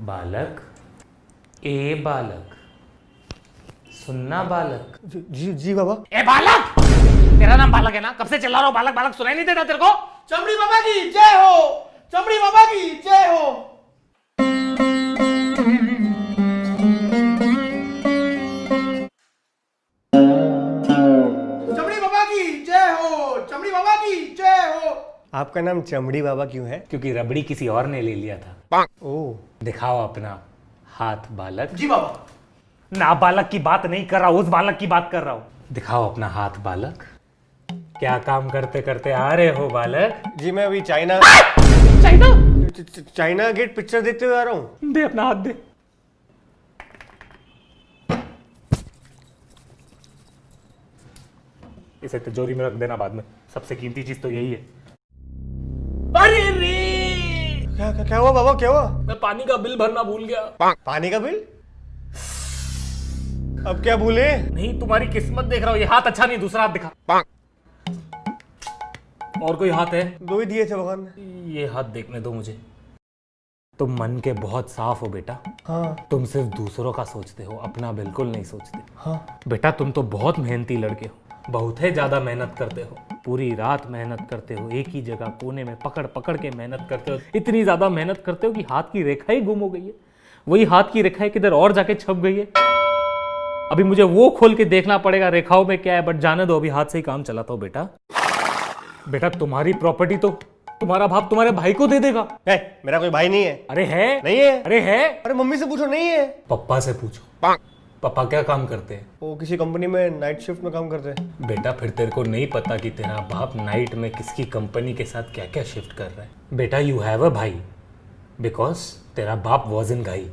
बालक, ए बालक, सुनना बालक। जी जी बाबा। ए बालक, तेरा नाम बालक है ना? कब से चिल्ला रहा हूं बालक बालक, सुनाई नहीं देता तेरे को? चमड़ी बाबा की जय हो, चमड़ी बाबा की जय हो। चमड़ी बाबा की जय हो, चमड़ी बाबा की जय हो। आपका नाम चमड़ी बाबा क्यों है? क्योंकि रबड़ी किसी और ने ले लिया था। ओह, दिखाओ अपना हाथ बालक। जी बाबा। ना बालक की बात नहीं कर रहा हूं, उस बालक की बात कर रहा हूं। दिखाओ अपना हाथ बालक। क्या काम करते करते आ रहे हो बालक? जी मैं अभी चाइना चाइना गेट पिक्चर देखते हुए आ रहा हूँ। दे अपना हाथ दे। इसे तिजोरी में रख देना बाद में, सबसे कीमती चीज तो यही है। अरे रे, क्या क्या, क्या हुआ बाबा, क्या हुआ? मैं पानी का बिल भरना भूल गया। पानी का बिल? अब क्या भूले? नहीं, तुम्हारी किस्मत देख रहा हूँ। ये हाथ अच्छा नहीं, दूसरा हाथ दिखा। और कोई हाथ है? दो ही दिए थे भगवान ने। ये हाथ देखने दो मुझे। तुम मन के बहुत साफ हो बेटा। हाँ तुम सिर्फ दूसरों का सोचते हो, अपना बिल्कुल नहीं सोचते। हाँ। बेटा तुम तो बहुत मेहनती लड़के हो, बहुत ही ज्यादा मेहनत करते हो। पूरी रात मेहनत करते हो, एक ही जगह कोने में पकड़ पकड़ के मेहनत करते हो। इतनी ज्यादा मेहनत करते हो कि हाथ की रेखा ही गुम हो गई है। वही हाथ की रेखा किधर और जाके छप गई है। अभी मुझे वो खोल के देखना पड़ेगा रेखाओं में क्या है, बट जाने दो, अभी हाथ से ही काम चलाता हूं बेटा। बेटा तुम्हारी प्रॉपर्टी तो तुम्हारा बाप तुम्हारे भाई को दे देगा। मेरा कोई भाई नहीं है। अरे है। नहीं है। अरे है। अरे मम्मी से पूछो, नहीं है। पप्पा से पूछो। पापा क्या काम करते हैं? वो किसी कंपनी में नाइट शिफ्ट में काम करते हैं। बेटा फिर तेरे को नहीं पता कि तेरा बाप नाइट में किसकी कंपनी के साथ क्या क्या शिफ्ट कर रहा है। बेटा यू हैव अ भाई बिकॉज तेरा बाप वॉज इन गाई।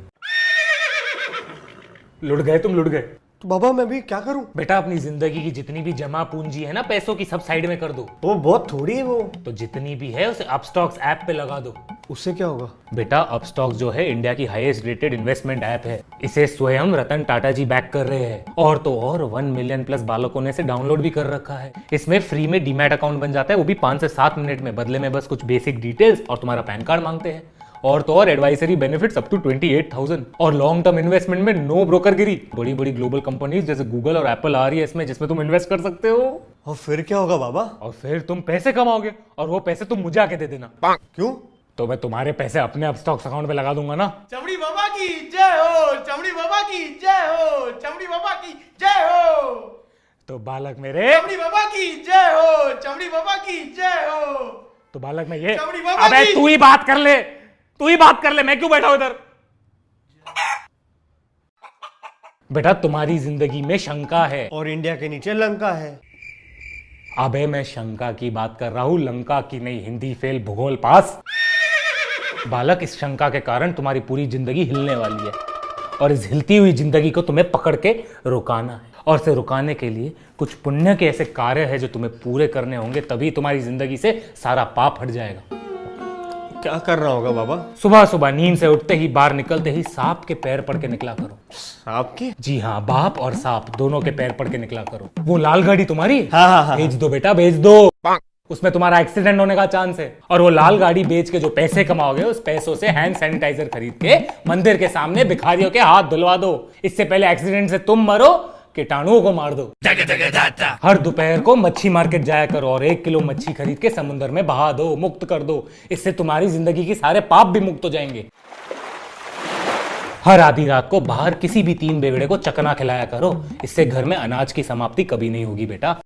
लुट गए तुम, लुट गए। तो बाबा मैं भी क्या करूं? बेटा अपनी जिंदगी की जितनी भी जमा पूंजी है ना पैसों की, सब साइड में कर दो। वो बहुत थोड़ी है वो। तो जितनी भी है उसे अपस्टॉक्स ऐप पे लगा दो। उससे क्या होगा? बेटा अपस्टॉक्स जो है इंडिया की हाईएस्ट रेटेड इन्वेस्टमेंट ऐप है। इसे स्वयं रतन टाटा जी बैक कर रहे हैं, और तो और 1 मिलियन प्लस बालकों ने इसे डाउनलोड भी कर रखा है। इसमें फ्री में डीमैट अकाउंट बन जाता है, वो भी 5 से 7 मिनट में। बदले में बस कुछ बेसिक डिटेल्स और तुम्हारा पैन कार्ड मांगते हैं। और तो और एडवाइजरी बेनिफिट्स अप टू 28,000 और लॉन्ग टर्म इन्वेस्टमेंट में नो ब्रोकरगिरी। बड़ी बड़ी ग्लोबल कंपनीज जैसे गूगल और एप्पल आ रही है इसमें, जिसमें तुम इन्वेस्ट कर सकते हो। और फिर क्या होगा बाबा? और फिर तुम पैसे कमाओगे, और वो पैसे तुम मुझे आके दे देना। क्यों? तो मैं तुम्हारे पैसे अपने अपस्टॉक्स अकाउंट में लगा दूंगा ना। चमड़ी बाबा की जय हो, चमड़ी बाबा की जय हो, चमड़ी बाबा की जय हो। तो बालक मेरे, चमड़ी बाबा की जय हो, चमड़ी बाबा की जय हो। तो बालक में ये, चमड़ी बाबा अबे की। तू ही बात कर ले, तू ही बात कर ले, मैं क्यों बैठा हूं इधर? बेटा तुम्हारी जिंदगी में शंका है, और इंडिया के नीचे लंका है। अबे मैं शंका की बात कर रहा हूं, लंका की नहीं। हिंदी फेल, भूगोल पास। बालक इस शंका के कारण तुम्हारी पूरी जिंदगी हिलने वाली है, और इस हिलती हुई जिंदगी को तुम्हें पकड़ के रुकाना है। और इसे रुकाने के लिए कुछ पुण्य के ऐसे कार्य है जो तुम्हें पूरे करने होंगे, तभी तुम्हारी जिंदगी से सारा पाप हट जाएगा। क्या करना होगा बाबा? सुबह सुबह नींद से उठते ही, बाहर निकलते ही सांप के पैर पड़ के निकला करो। सांप के? जी हाँ, बाप और सांप दोनों के पैर पड़ के निकला करो। वो लाल गाड़ी तुम्हारी? हाँ। भेज दो बेटा, भेज दो। उसमें तुम्हारा एक्सीडेंट होने का चांस है। और वो लाल गाड़ी बेच के जो पैसे कमाओगे, उस पैसों से हैंड सैनिटाइजर खरीद के मंदिर के सामने भिखारियों के हाथ धुलवा दो। इससे पहले एक्सीडेंट से तुम मरो, कीटाणुओं को मार दो। हर दोपहर को मच्छी मार्केट जाया करो और 1 किलो मच्छी खरीद के समुद्र में बहा दो, मुक्त कर दो। इससे तुम्हारी जिंदगी के सारे पाप भी मुक्त हो जाएंगे। हर आधी रात को बाहर किसी भी 3 बेवड़े को चकना खिलाया करो। इससे घर में अनाज की समाप्ति कभी नहीं होगी बेटा।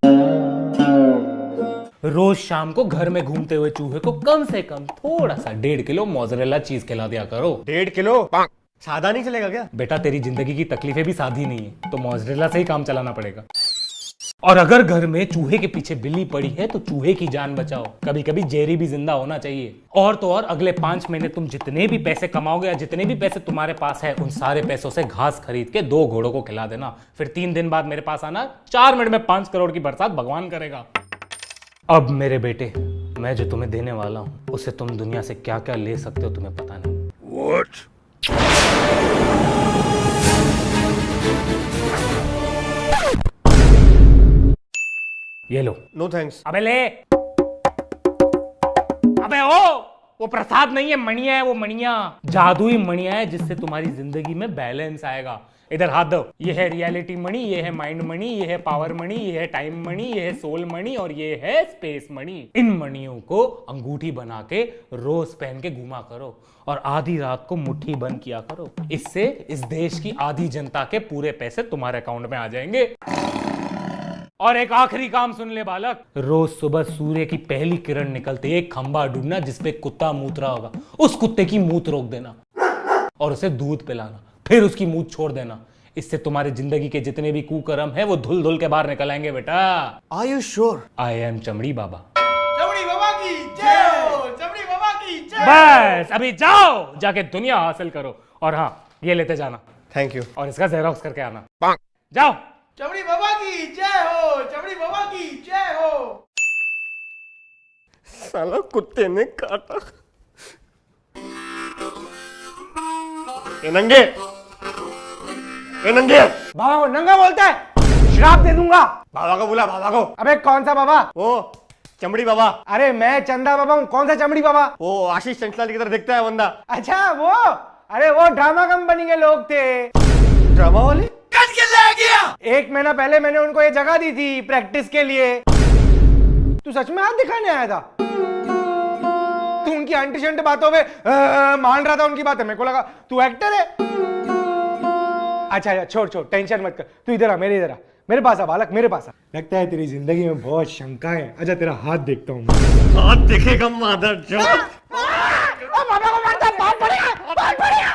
रोज शाम को घर में घूमते हुए चूहे को कम से कम थोड़ा सा 1.5 किलो मोज़रेला चीज खिला दिया करो। 1.5 किलो? सादा नहीं चलेगा क्या? बेटा तेरी जिंदगी की तकलीफें भी साधी नहीं है, तो मोज़रेला से ही काम चलाना पड़ेगा। और अगर घर में चूहे के पीछे बिल्ली पड़ी है तो चूहे की जान बचाओ। कभी कभी जेरी भी जिंदा होना चाहिए। और तो और अगले 5 महीने तुम जितने भी पैसे कमाओगे, या जितने भी पैसे तुम्हारे पास है, उन सारे पैसों से घास खरीद के 2 घोड़ों को खिला देना। फिर 3 दिन बाद मेरे पास आना, 4 मिनट में 5 करोड़ की बरसात भगवान करेगा। अब मेरे बेटे, मैं जो तुम्हें देने वाला हूं, उससे तुम दुनिया से क्या क्या ले सकते हो तुम्हें पता नहीं। What? ये लो। No thanks. अबे ले, अबे ओ, वो प्रसाद नहीं है, मणिया है, वो मणिया, जादुई मणिया है जिससे तुम्हारी जिंदगी में बैलेंस आएगा। इधर हाथ दो। ये है रियलिटी मणि, ये है माइंड मणि, ये है पावर मणि, ये है टाइम मणि, ये है सोल मणि और ये है स्पेस मणि। इन मणियों को अंगूठी बना के रोज पहन के घुमा करो और आधी रात को मुट्ठी बंद किया करो। इससे इस देश की आधी जनता के पूरे पैसे तुम्हारे अकाउंट में आ जाएंगे। और एक आखिरी काम सुन ले बालक, रोज सुबह सूर्य की पहली किरण निकलते एक खंबा ढूंढना जिसपे कुत्ता मूत रहा होगा, उस कुत्ते की मूत रोक देना और उसे दूध पिलाना, फिर उसकी मूत छोड़ देना। इससे तुम्हारे जिंदगी के जितने भी कुकर्म है वो धुल धुल के बाहर निकल आएंगे बेटा। Are you sure? I am चमड़ी बाबा। चमड़ी बाबा की जय हो, चमड़ी बाबा की जय। बस अभी जाओ, जाके दुनिया हासिल करो। और हाँ, ये लेते जाना थैंक यू। और इसका जेरोक्स करके आना। जाओ। चमड़ी बाबा की जय हो, चमड़ी बाबा की जय हो। साला कुत्ते ने काटा। ये नंगे, ये नंगे। बाबा को नंगा बोलता है, श्राप दे दूंगा। बाबा को बुला, बाबा को। अबे कौन सा बाबा? वो चमड़ी बाबा। अरे मैं चंदा बाबा हूँ, कौन सा चमड़ी बाबा? वो आशीष चंचलानी की तरह दिखता है बंदा। अच्छा वो, अरे वो ड्रामा कंपनी के लोग थे। ड्रामा वाले? कट के ले गया। 1 महीना पहले मैंने उनको ये जगह दी थी प्रैक्टिस के लिए। तू सच में हाथ दिखाने आया था? तू उनकी अंटी शंटी बातों में मान रहा था उनकी बातें, मेरे को लगा तू एक्टर है। अच्छा अच्छा छोड़, टेंशन मत कर, तू इधर आ, मेरे इधर आ, मेरे पास आ बालक, मेरे पास आ। लगता है तेरी जिंदगी में बहुत शंका है। अच्छा तेरा हाथ देखता हूँ। हाथ देखेगा मादर जो। बाबा को मारता, बहुत बढ़िया, बहुत बढ़िया।